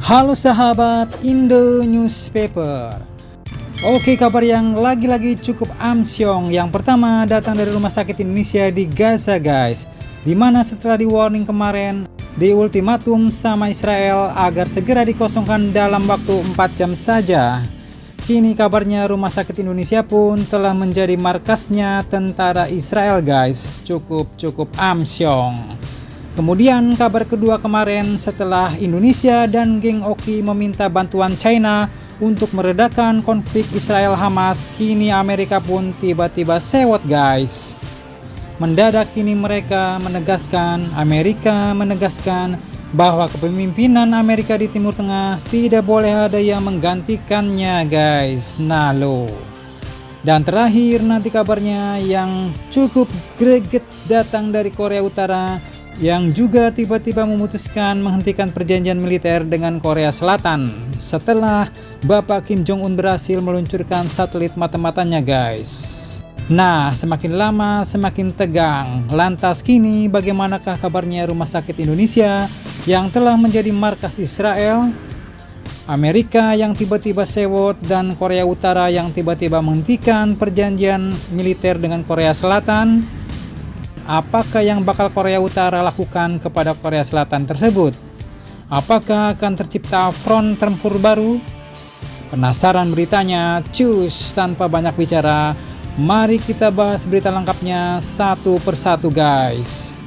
Halo sahabat Indo Newspaper. Oke, kabar yang lagi-lagi cukup amsyong. Yang pertama datang dari Rumah Sakit Indonesia di Gaza guys, dimana setelah di warning kemarin, di ultimatum sama Israel agar segera dikosongkan dalam waktu 4 jam saja. Kini kabarnya Rumah Sakit Indonesia pun telah menjadi markasnya tentara Israel guys. Cukup amsyong. Kemudian kabar kedua kemarin, setelah Indonesia dan geng Oki meminta bantuan China untuk meredakan konflik Israel-Hamas, kini Amerika pun tiba-tiba sewot guys. Mendadak kini Amerika menegaskan bahwa kepemimpinan Amerika di Timur Tengah tidak boleh ada yang menggantikannya guys. Nah lo. Dan terakhir nanti kabarnya yang cukup greget datang dari Korea Utara, yang juga tiba-tiba memutuskan menghentikan perjanjian militer dengan Korea Selatan setelah Bapak Kim Jong-un berhasil meluncurkan satelit mata-matanya guys. Nah, semakin lama semakin tegang. Lantas kini bagaimanakah kabarnya Rumah Sakit Indonesia yang telah menjadi markas Israel, Amerika yang tiba-tiba sewot, dan Korea Utara yang tiba-tiba menghentikan perjanjian militer dengan Korea Selatan? Apakah yang bakal Korea Utara lakukan kepada Korea Selatan tersebut? Apakah akan tercipta front tempur baru? Penasaran beritanya? Cus, tanpa banyak bicara, mari kita bahas berita lengkapnya satu persatu guys.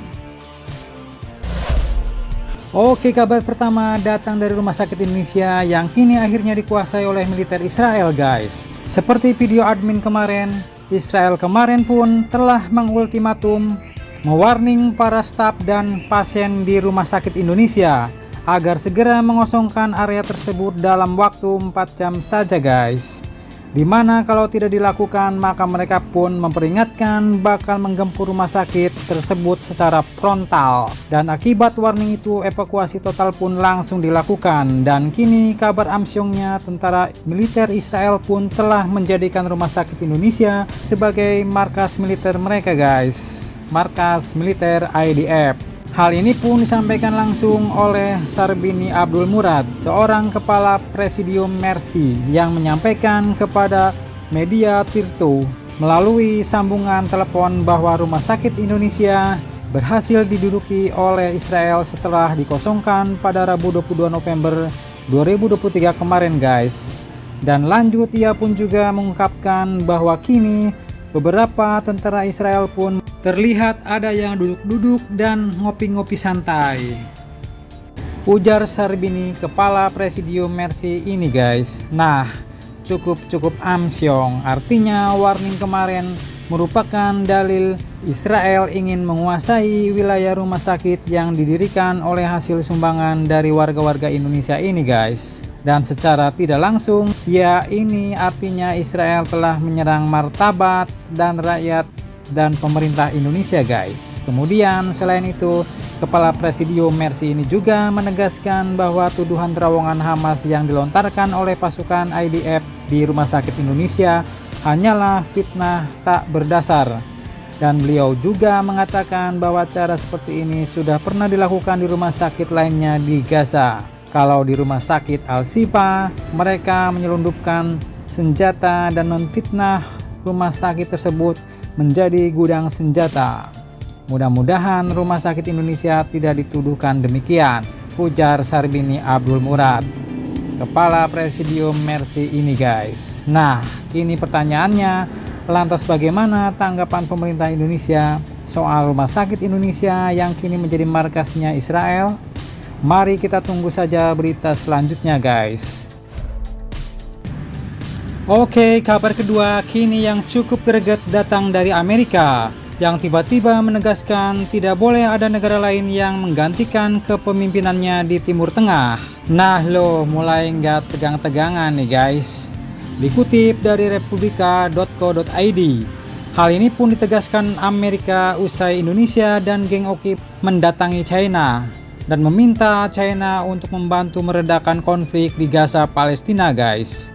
Oke, kabar pertama datang dari Rumah Sakit Indonesia yang kini akhirnya dikuasai oleh militer Israel guys. Seperti video admin kemarin, Israel kemarin pun telah mengultimatum, mewarning para staf dan pasien di Rumah Sakit Indonesia agar segera mengosongkan area tersebut dalam waktu 4 jam saja guys. Dimana kalau tidak dilakukan maka mereka pun memperingatkan bakal menggempur rumah sakit tersebut secara frontal. Dan akibat warning itu evakuasi total pun langsung dilakukan. Dan kini kabar amsyongnya tentara militer Israel pun telah menjadikan Rumah Sakit Indonesia sebagai markas militer mereka guys. Markas militer IDF. Hal ini pun disampaikan langsung oleh Sarbini Abdul Murad, seorang kepala Presidium Mercy, yang menyampaikan kepada media Tirto melalui sambungan telepon bahwa Rumah Sakit Indonesia berhasil diduduki oleh Israel setelah dikosongkan pada Rabu 22 November 2023 kemarin guys. Dan lanjut ia pun juga mengungkapkan bahwa kini beberapa tentara Israel pun terlihat ada yang duduk-duduk dan ngopi-ngopi santai. Ujar Sarbini, kepala Presidium Mercy ini guys. Nah, cukup amsyong. Artinya warning kemarin merupakan dalil Israel ingin menguasai wilayah rumah sakit yang didirikan oleh hasil sumbangan dari warga-warga Indonesia ini guys. Dan secara tidak langsung, ya ini artinya Israel telah menyerang martabat dan rakyat dan pemerintah Indonesia guys. Kemudian selain itu, kepala Presidium Mercy ini juga menegaskan bahwa tuduhan terowongan Hamas yang dilontarkan oleh pasukan IDF di Rumah Sakit Indonesia hanyalah fitnah tak berdasar. Dan beliau juga mengatakan bahwa cara seperti ini sudah pernah dilakukan di rumah sakit lainnya di Gaza. Kalau di Rumah Sakit Al-Shifa, mereka menyelundupkan senjata dan memfitnah rumah sakit tersebut menjadi gudang senjata. Mudah-mudahan Rumah Sakit Indonesia tidak dituduhkan demikian, ujar Sarbini Abdul Murad, kepala Presidium Mercy ini guys. Nah, kini pertanyaannya, lantas bagaimana tanggapan pemerintah Indonesia soal Rumah Sakit Indonesia yang kini menjadi markasnya Israel? Mari kita tunggu saja berita selanjutnya guys. Oke, kabar kedua kini yang cukup greget datang dari Amerika, yang tiba-tiba menegaskan tidak boleh ada negara lain yang menggantikan kepemimpinannya di Timur Tengah. Nah lo, mulai nggak tegang-tegangan nih guys. Dikutip dari republika.co.id, hal ini pun ditegaskan Amerika usai Indonesia dan geng Oki mendatangi China dan meminta China untuk membantu meredakan konflik di Gaza Palestina guys.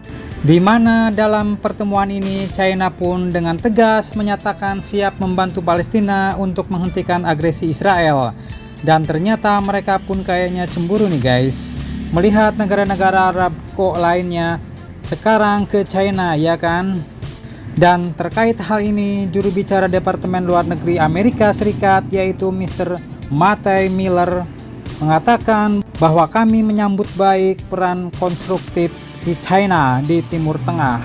Di mana dalam pertemuan ini China pun dengan tegas menyatakan siap membantu Palestina untuk menghentikan agresi Israel. Dan ternyata mereka pun kayaknya cemburu nih guys. Melihat negara-negara Arab kok lainnya sekarang ke China, ya kan? Dan terkait hal ini, juru bicara Departemen Luar Negeri Amerika Serikat yaitu Mr. Matthew Miller mengatakan bahwa kami menyambut baik peran konstruktif di China di Timur Tengah.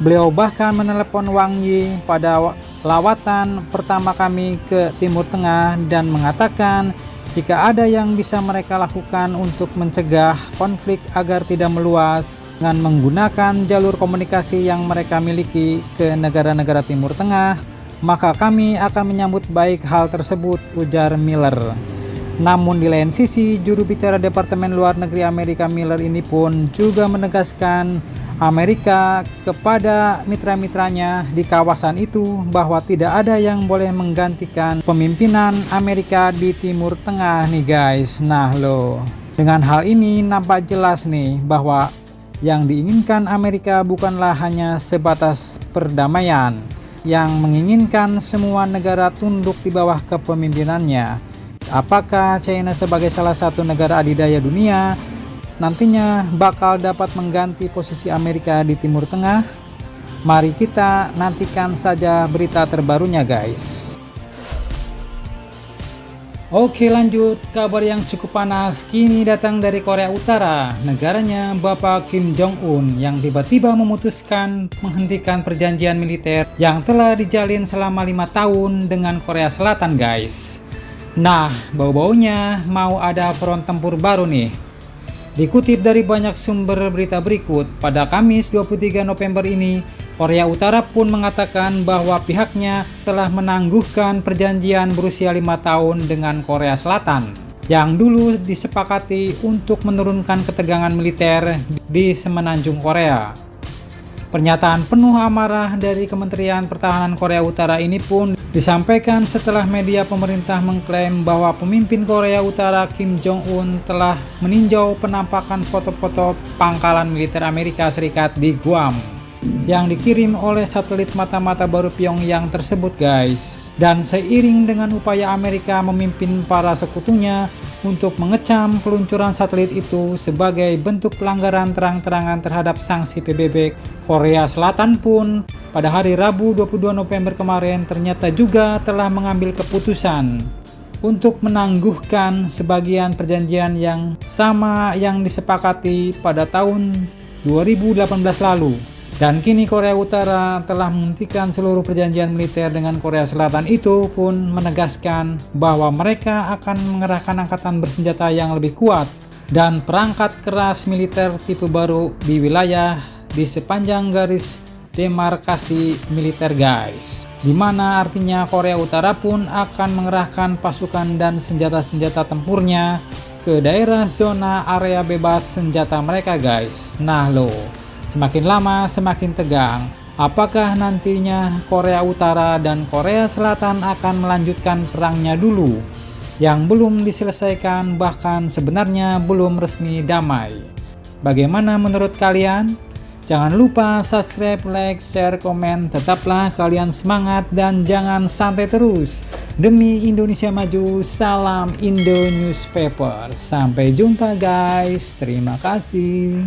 Beliau bahkan menelepon Wang Yi pada lawatan pertama kami ke Timur Tengah dan mengatakan jika ada yang bisa mereka lakukan untuk mencegah konflik agar tidak meluas dengan menggunakan jalur komunikasi yang mereka miliki ke negara-negara Timur Tengah, maka kami akan menyambut baik hal tersebut, ujar Miller. Namun di lain sisi, juru bicara Departemen Luar Negeri Amerika Miller ini pun juga menegaskan Amerika kepada mitra-mitranya di kawasan itu bahwa tidak ada yang boleh menggantikan pemimpinan Amerika di Timur Tengah nih guys. Nah loh, dengan hal ini nampak jelas nih bahwa yang diinginkan Amerika bukanlah hanya sebatas perdamaian, yang menginginkan semua negara tunduk di bawah kepemimpinannya. Apakah China sebagai salah satu negara adidaya dunia nantinya bakal dapat mengganti posisi Amerika di Timur Tengah? Mari kita nantikan saja berita terbarunya guys. Oke, lanjut, kabar yang cukup panas kini datang dari Korea Utara. Negaranya Bapak Kim Jong-un yang tiba-tiba memutuskan menghentikan perjanjian militer yang telah dijalin selama 5 tahun dengan Korea Selatan guys. Nah, bau-baunya mau ada front tempur baru nih. Dikutip dari banyak sumber berita berikut, pada Kamis 23 November ini, Korea Utara pun mengatakan bahwa pihaknya telah menangguhkan perjanjian berusia 5 tahun dengan Korea Selatan yang dulu disepakati untuk menurunkan ketegangan militer di semenanjung Korea. Pernyataan penuh amarah dari Kementerian Pertahanan Korea Utara ini pun disampaikan setelah media pemerintah mengklaim bahwa pemimpin Korea Utara Kim Jong-un telah meninjau penampakan foto-foto pangkalan militer Amerika Serikat di Guam yang dikirim oleh satelit mata-mata baru Pyongyang tersebut guys. Dan seiring dengan upaya Amerika memimpin para sekutunya untuk mengecam peluncuran satelit itu sebagai bentuk pelanggaran terang-terangan terhadap sanksi PBB, Korea Selatan pun pada hari Rabu 22 November kemarin ternyata juga telah mengambil keputusan untuk menangguhkan sebagian perjanjian yang sama yang disepakati pada tahun 2018 lalu. Dan kini Korea Utara telah menghentikan seluruh perjanjian militer dengan Korea Selatan itu pun menegaskan bahwa mereka akan mengerahkan angkatan bersenjata yang lebih kuat dan perangkat keras militer tipe baru di wilayah di sepanjang garis demarkasi militer guys. Dimana artinya Korea Utara pun akan mengerahkan pasukan dan senjata-senjata tempurnya ke daerah zona area bebas senjata mereka guys. Nah loh, semakin lama semakin tegang. Apakah nantinya Korea Utara dan Korea Selatan akan melanjutkan perangnya dulu yang belum diselesaikan, bahkan sebenarnya belum resmi damai? Bagaimana menurut kalian? Jangan lupa subscribe, like, share, komen. Tetaplah kalian semangat dan jangan santai terus. Demi Indonesia Maju, salam Indo Newspaper. Sampai jumpa guys. Terima kasih.